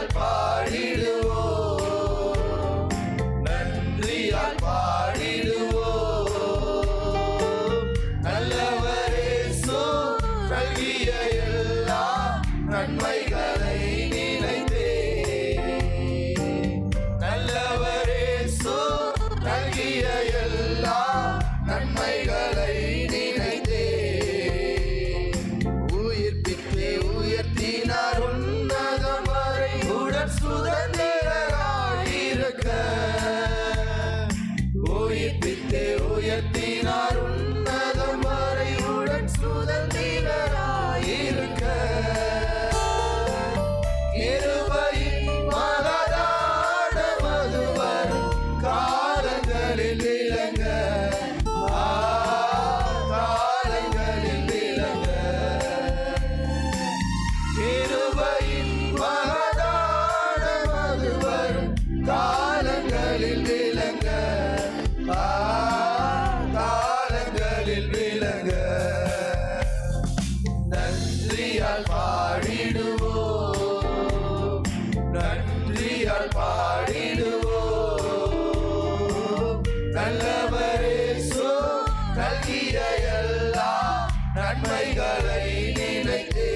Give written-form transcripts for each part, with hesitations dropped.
நன்றியால் பாடிடுவோம், நன்றியால் பாடிடுவோம். நல்லவர் இயேசு நல்கிய எல்லா நன்மைகளை நினைத்தே, நல்லவர் இயேசு நல்கிய எல்லா நன்மைகளை நினைத்தே, உயிர்ப்பித்தே உயர்த்தினார் உன்னதம் வரை உடன் சுதந்திரராயிருக்க. உயிர்ப்பித்தே உயர்த்தினார் உன்னதம் வரை உடன் சுதந்திரராயிருக்க. கிருபையின் மகதான மதுவரும் காலங்களில் விளங்க, காலங்களில் விளங்க. கிருபையின் மகதான மதுவரும் காலங்களில் விளங்க, காலங்களில் விளங்க. நன்றியால் பாடிடுவோம், நன்றியால் பாடிடுவோம். நல்லவர் இயேசு நல்கிய எல்லா நன்மைகளை நினைத்தே,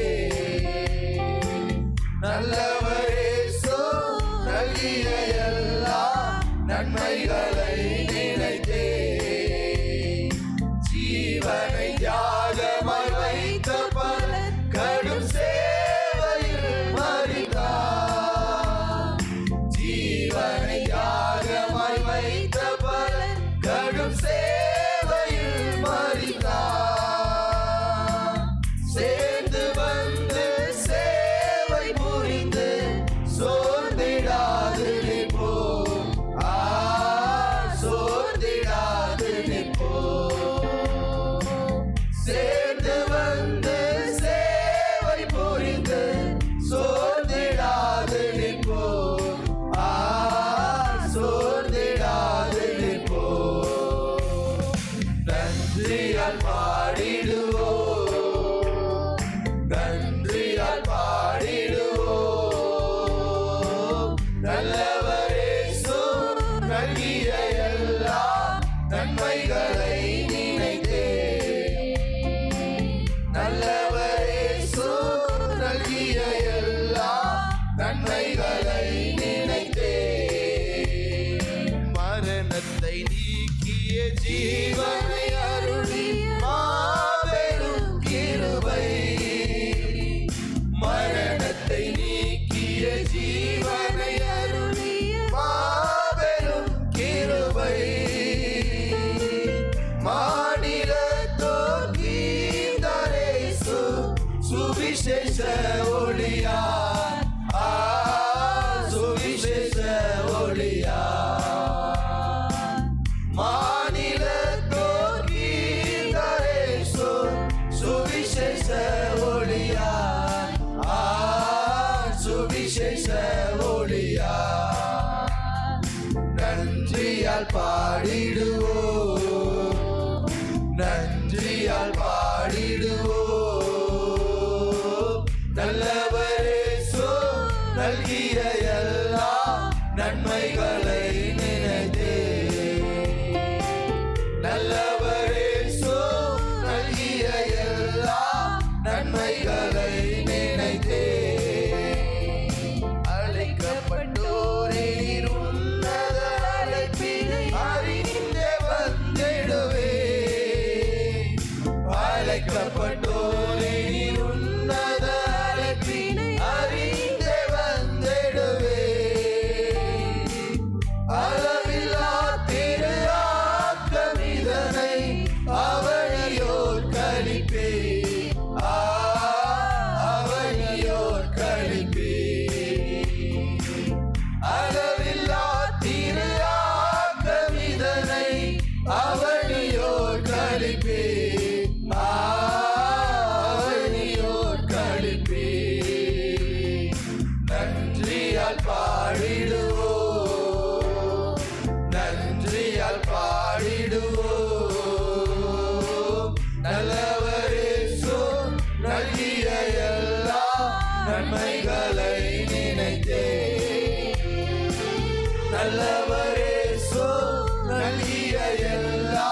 நல்லவர் இயேசு நல்கிய எல்லா நன்மைகளை நினைத்தே, ஜீவனை தியாகமாய் வைத்த பலன் கடும் சேவையில் மரித்தார். ஜீவனை தியாகமாய் வைத்த பலன் கடும் சேவையில் மரித்தார். சேர்ந்து வந்து சேவை புரிந்து சோர்ந்திடாது நிற்போம், சோர்ந்திடாது நிற்போம். சேர்ந்து வந்து சேவை புரிந்து சோர்ந்திடாது நிற்போம், சோர்ந்திடாது நிற்போம். நன்றியால் பாடிடுவோம், நன்றியால் பாடிடுவோம். நல்லவர் இயேசு நல்கிய எல்லா நன்மைகளை நினைத்தே, நல்லவர் இயேசு நல்கிய எல்லா நன்மைகளை நினைத்தே, மரணத்தை நீக்கிய ஜீவனை அருளி மாபெரும் கிருபை. மரணத்தை நீக்கிய ஜீவனை அருளி மாபெரும் கிருபை. மாநிலத்தோர் கீர்த்தனை சுவிசேஷ ஒளியார், சுவிசேஷ ஒளியார். மாநிலத்தோர் கீர்த்தனை சுவிசேஷ ஒளியார், சுவிசேஷ ஒளியார். நன்றியால் பாடிடுவோம், நன்றியால் பாடிடுவோம். நல்லவர் இயேசு நல்கிய எல்லா நன்மைகளை நினைத்தே, நல்லவர் இயேசு நல்கிய எல்லா நன்மைகளை நினைத்தே, அழைக்கப்பட்டோரே உன்னத அழைப்பினை அறிந்தே வந்திடுவே. அழைக்கப்பட்டோரே உன்னத அழைப்பினை அறிந்தே வந்திடுவே. அளவில்லா திரு ஆக்கமிதனை அவனியோர் கழிப்பே, அவனியோர் கழிப்பே. அளவில்லா திரு ஆக்கமிதனை அவனியோர் கழிப்பே, அவனியோர் கழிப்பே. நன்றியால் பாடிடுவோம், நன்றியால் பாடிடுவோம். நல்லவர் இயேசு நல்கிய எல்லா நன்மைகளை நினைத்தே, நல்லவரேசு நல்கிய எல்லா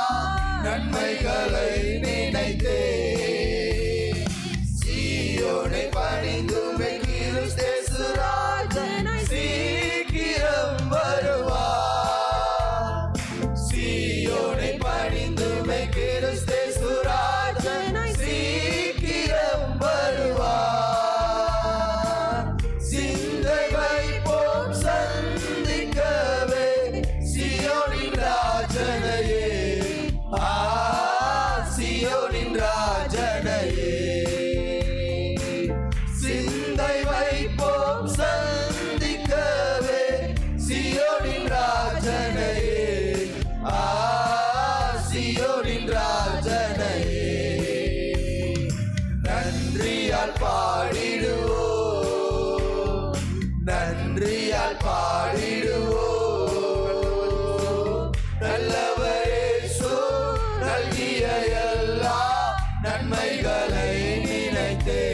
நன்மைகளை நினைத்தே சீயோனை பணிந்துமை கிறிஸ்தேசு ராஜனாய் சீக்கிரம் வருவார். சீயோனை பணிந்துமை கிறிஸ்தேசு ராஜனாய் சீக்கிரம் வருவார். சிந்தை வைப்போம் சந்திக்கவே சீயோனின் ராஜனையே, சீயோனின் ராஜனையே. சிந்தை வைப்போம் சந்திக்கவே சீயோனின் ராஜனையே, சீயோனின் ராஜனையே. நன்றியால் பாடிடுவோம், நன்றியால் பாடிடுவோம். நல்லவரேசு நல்கிய எல்லா நன்மைகளை நினைத்தே